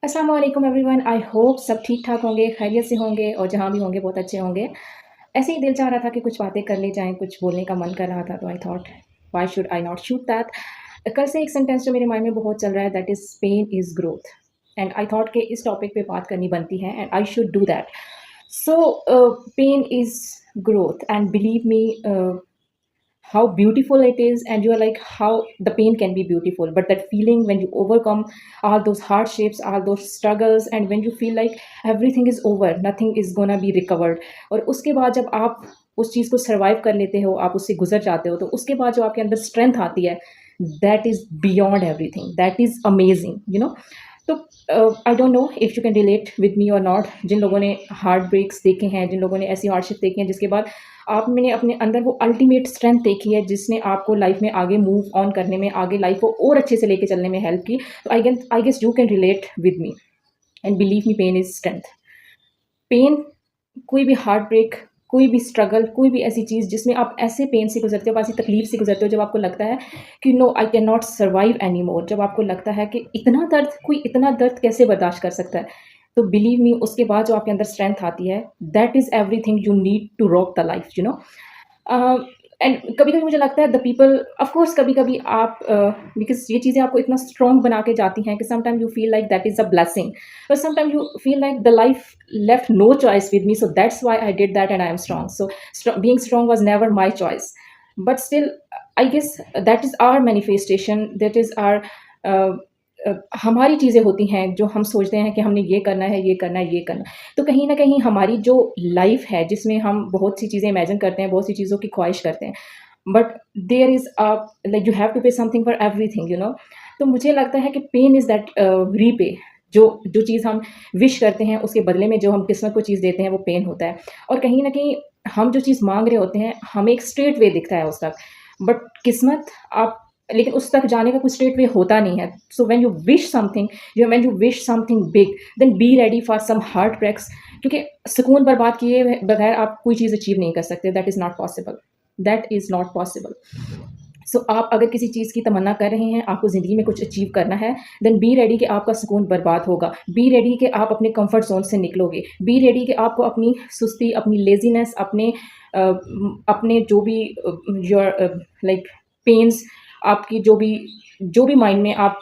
अस्सलाम वालेकुम everyone. I hope सब ठीक-ठाक होंगे, खैरियत से होंगे और जहाँ भी होंगे बहुत अच्छे होंगे। ऐसे ही दिल चाह रहा था कि कुछ बातें कर ली जाएँ, कुछ बोलने का मन कर रहा था तो I thought why should I not shoot that. कल से एक सेंटेंस जो मेरे माइंड में बहुत चल रहा है that is pain is growth and I thought कि इस टॉपिक पे बात करनी बनती है and I should do that. So pain is growth and believe me how beautiful it is and you are like how the pain can be beautiful, but that feeling when you overcome all those hardships, all those struggles, and when you feel like everything is over, nothing is gonna be recovered, और उसके बाद जब आप उस चीज़ को survive कर लेते हो, आप उससे गुजर जाते हो, तो उसके बाद जो आपके अंदर स्ट्रेंथ आती है, that is beyond everything, that is amazing, you know. तो I don't know if you can relate with me और नॉट। जिन लोगों ने हार्ट ब्रेक्स देखे हैं, जिन लोगों ने ऐसी हार्डशिप देखी हैं जिसके बाद आपने अपने अंदर वो अल्टीमेट स्ट्रेंथ देखी है जिसने आपको लाइफ में आगे मूव ऑन करने में, आगे लाइफ को और अच्छे से लेके चलने में हेल्प की, तो I guess you can relate with me and believe me pain is strength. Pain, कोई भी हार्ट ब्रेक, कोई भी स्ट्रगल, कोई भी ऐसी चीज़ जिसमें आप ऐसे पेन से गुजरते हो, ऐसी तकलीफ से गुजरते हो जब आपको लगता है कि no I can not survive anymore, जब आपको लगता है कि इतना दर्द, कोई इतना दर्द कैसे बर्दाश्त कर सकता है, तो बिलीव मी उसके बाद जो आपके अंदर स्ट्रेंथ आती है, that is everything you need to rock the life, you know. And कभी-कभी मुझे लगता है द पीपल, ऑफ कोर्स कभी-कभी आप बिकॉज़ ये चीज़ें आपको इतना स्ट्रॉन्ग बना के जाती हैं कि sometime you feel like that is a blessing, but sometime you feel like the life left no choice with me, so that's why I did that and I am strong. So being strong was never my choice, but still I guess that is our manifestation, that is our uh, हमारी चीज़ें होती हैं जो हम सोचते हैं कि हमने ये करना है, ये करना है, ये करना है। तो कहीं न कहीं हमारी जो लाइफ़ है जिसमें हम बहुत सी चीज़ें इमेजिन करते हैं, बहुत सी चीज़ों की ख्वाहिश करते हैं, but there is a like you have to pay something for everything, you know. तो मुझे लगता है कि पेन इज़ दैट रीपे, जो जो चीज़ हम विश करते हैं उसके बदले में जो हम किस्मत को चीज़ देते हैं वो पेन होता है। और कहीं न कहीं हम जो चीज़ माँग रहे होते हैं, हमें एक स्ट्रेट वे दिखता है उस तक, बट किस्मत आप, लेकिन उस तक जाने का कोई स्ट्रेट वे होता नहीं है। So when you wish something, when you wish something big, then be ready for some heart breaks, क्योंकि सुकून बर्बाद किए बगैर आप कोई चीज़ अचीव नहीं कर सकते। That is not possible, that is not possible. So आप अगर किसी चीज़ की तमन्ना कर रहे हैं, आपको ज़िंदगी में कुछ अचीव करना है, देन बी रेडी कि आपका सुकून बर्बाद होगा। बी रेडी कि आप अपने कम्फर्ट ज़ोन से निकलोगे। बी रेडी कि आपको अपनी सुस्ती, अपनी लेज़ीनेस, अपने जो भी योर लाइक पेन्स, आपकी जो भी माइंड में आप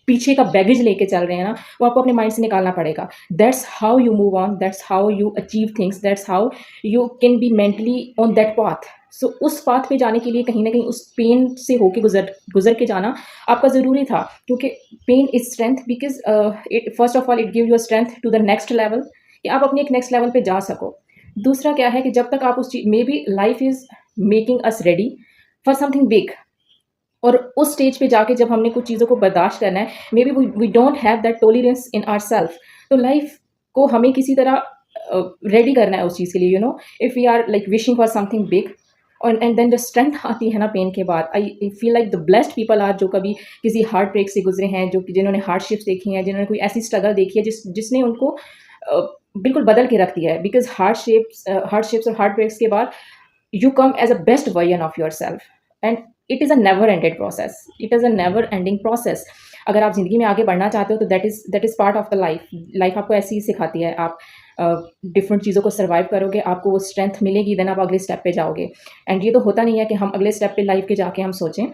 पीछे का बैगेज लेके चल रहे हैं ना, वो आपको अपने माइंड से निकालना पड़ेगा। That's how you move on, that's how you achieve things, that's how you can be mentally on that path. So उस पाथ पे जाने के लिए कहीं न कहीं उस पेन से होके गुज़र गुज़र के जाना आपका ज़रूरी था, क्योंकि pain is strength because it first of all it give you strength to the next level, कि आप अपने एक नेक्स्ट लेवल पे जा सको। दूसरा क्या है कि जब तक आप उस चीज़, may be life is making us ready for something big, और उस स्टेज पे जाके जब हमने कुछ चीज़ों को बर्दाश्त करना है, maybe we don't have that tolerance in ourselves, तो लाइफ़ को हमें किसी तरह रेडी करना है उस चीज़ के लिए, you know. If we are like wishing for something big, और एंड देन जो स्ट्रेंथ आती है ना पेन के बाद, I feel like the blessed people are, जो कभी किसी हार्ट ब्रेक से गुजरे हैं, जो कि जिन्होंने हार्डशिप्स देखी हैं, जिन्होंने कोई ऐसी स्ट्रगल देखी है जिसने उनको बिल्कुल बदल के रख दिया है, बिकॉज हार्डशिप्स और हार्ट ब्रेक्स के बाद you come as a best version of yourself, and it is a never ended process, it is a never ending process। अगर आप ज़िंदगी में आगे बढ़ना चाहते हो तो that is part of the life. Life आपको ऐसे ही सिखाती है। आप डिफरेंट चीज़ों को सर्वाइव करोगे, आपको वो स्ट्रेंथ मिलेगी, देन आप अगले स्टेप पे जाओगे। एंड ये तो होता नहीं है कि हम अगले स्टेप पे लाइफ के जाके हम सोचें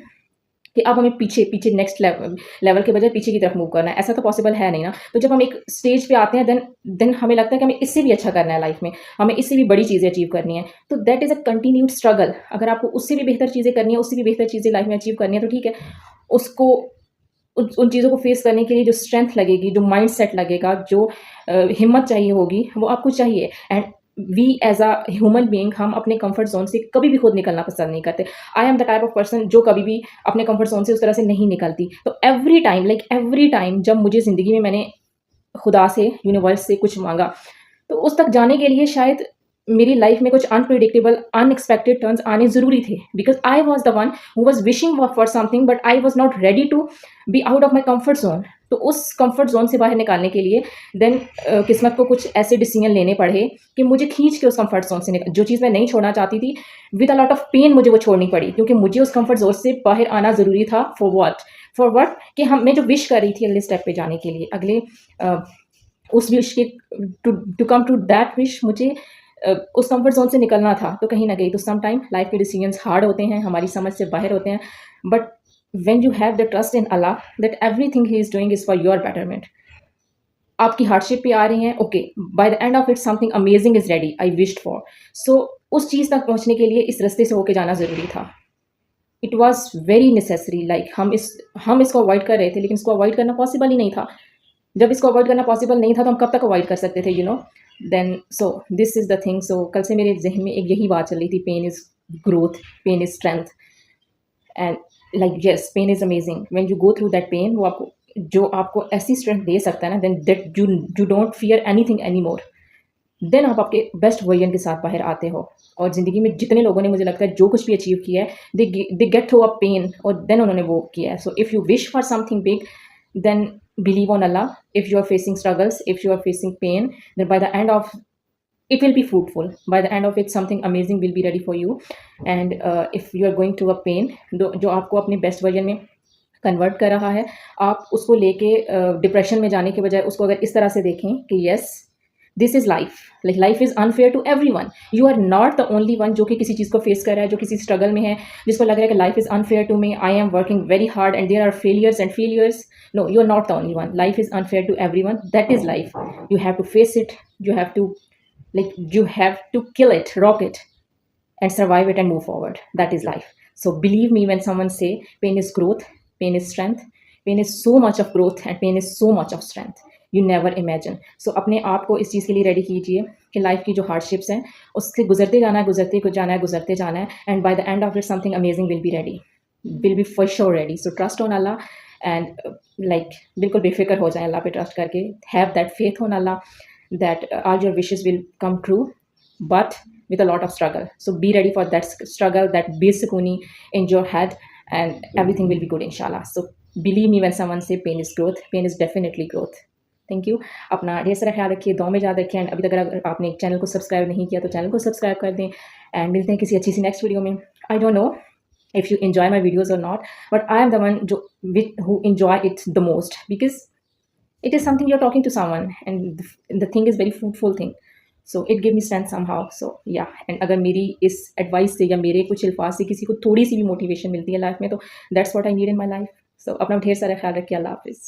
कि अब हमें पीछे पीछे नेक्स्ट लेवल लेवल के बजाय पीछे की तरफ मूव करना है, ऐसा तो पॉसिबल है नहीं ना। तो जब हम एक स्टेज पे आते हैं, देन हमें लगता है कि हमें इससे भी अच्छा करना है लाइफ में, हमें इससे भी बड़ी चीज़ें अचीव करनी है, तो that is a continued struggle. अगर आपको उससे भी बेहतर चीज़ें करनी है, उससे भी बेहतर चीज़ें लाइफ में अचीव करनी है, तो ठीक है, उसको उन चीज़ों को फेस करने के लिए जो स्ट्रेंथ लगेगी, जो माइंड सेट लगेगा, जो हिम्मत चाहिए होगी, वो आपको चाहिए। And we as a human being, हम अपने कंफर्ट ज़ोन से कभी भी खुद निकलना पसंद नहीं करते। I am the type of person जो कभी भी अपने कंफर्ट ज़ोन से उस तरह से नहीं निकलती। तो एवरी टाइम जब मुझे ज़िंदगी में मैंने खुदा से, यूनिवर्स से कुछ माँगा, तो उस तक जाने के लिए शायद मेरी लाइफ में कुछ अनप्रेडिक्टेबल, अनएक्सपेक्टेड टर्न्स आने ज़रूरी थे, because I was the one who was wishing for something, but I was not ready to be out of my comfort zone. तो उस कंफर्ट ज़ोन से बाहर निकालने के लिए देन किस्मत को कुछ ऐसे डिसीजन लेने पड़े कि मुझे खींच के उस कंफर्ट ज़ोन से जो चीज़ मैं नहीं छोड़ना चाहती थी, with a lot of pain मुझे वो छोड़नी पड़ी, क्योंकि मुझे उस कंफर्ट ज़ोन से बाहर आना ज़रूरी था। फॉर व्हाट कि हम मैं जो विश कर रही थी अगले स्टेप पे जाने के लिए, अगले उस विश के to come to that wish मुझे उस कंफर्ट ज़ोन से निकलना था। तो कहीं न कहीं तो सम टाइम लाइफ़ के डिसीजंस हार्ड होते हैं, हमारी समझ से बाहर होते हैं, but when you have the trust in Allah that everything he is doing is for your betterment. आपकी हार्डशिप पे आ रही हैं, okay, by the end of it something amazing is ready I wished for. So उस चीज़ तक पहुँचने के लिए इस रास्ते से होके जाना ज़रूरी था। It was very necessary, like हम इसको अवॉइड कर रहे थे, लेकिन इसको अवॉइड करना पॉसिबल ही नहीं था। जब इसको अवॉइड करना पॉसिबल नहीं था, तो हम कब तक अवॉइड कर सकते थे, you know? Then so this is the thing. So कल से मेरे ज़हन में एक यही बात चल रही थी, pain is growth, pain is strength, and like yes, pain is amazing. When you go through that pain, वो आपको जो आपको ऐसी स्ट्रेंथ दे सकता है ना, then that you don't fear anything anymore. Then आप आपके बेस्ट वर्जन के साथ बाहर आते हो। और ज़िंदगी में जितने लोगों ने, मुझे लगता है, जो कुछ भी अचीव किया है, they get through a pain और देन उन्होंने वो किया है। So if you wish for something big, then believe on Allah. If you are facing struggles, if you are facing pain, then by the end of it will be fruitful. By the end of it, something amazing will be ready for you. And if you are going through a pain, जो आपको अपने best version में convert कर रहा है, आप उसको लेके डिप्रेशन में जाने के बजाय उसको अगर इस तरह से देखें कि yes, this is life, like life is unfair to everyone. You are not the only one जो कि किसी चीज़ को फेस कर रहा है, जो किसी स्ट्रगल में है, जिसको लग रहा है कि life is unfair to me, I am working very hard and there are failures and failures. No, you are not the only one. Life is unfair to everyone, that is life. You have to face it, you have to, like, you have to kill it, rock it, and survive it and move forward. That is life. So believe me when someone say pain is growth, pain is strength, pain is so much of growth and pain is so much of strength you never imagine. So अपने आप को इस चीज़ के लिए ready कीजिए कि life की जो हार्डशिप्स हैं उससे गुजरते जाना है, गुजरते जाना है, and bye the end of it something amazing will be ready, will be for sure ready. So trust on Allah and like बिल्कुल बेफिक्र हो जाए अल्लाह पे ट्रस्ट करके। Have that faith on Allah that all your wishes will come true, but with a lot of struggle. So be ready for that struggle, that besukuni in your head, and everything will be good, inshallah. So believe me when someone say pain is growth, pain is definitely growth. Thank you. अपना ढेर सारा ख्याल रखिए, दुआ में याद रखिए, and अभी तक अगर आपने चैनल को सब्सक्राइब नहीं किया तो चैनल को सब्सक्राइब कर दें, एंड मिलते हैं किसी अच्छी सी नेक्स्ट वीडियो में। आई don't no if you enjoy my videos or not, but I am the one who enjoy it the most, because it is something you're talking to someone, and the thing is very fruitful thing, so it gave me strength somehow. So yeah, and अगर मेरी इस advice से या मेरे कुछ अल्फाज से किसी को थोड़ी सी भी मोटिवेशन मिलती है लाइफ में, तो that's what I need in my life. So अपना ढेर सारा ख्याल रखिए। अल्लाह हाफिज़।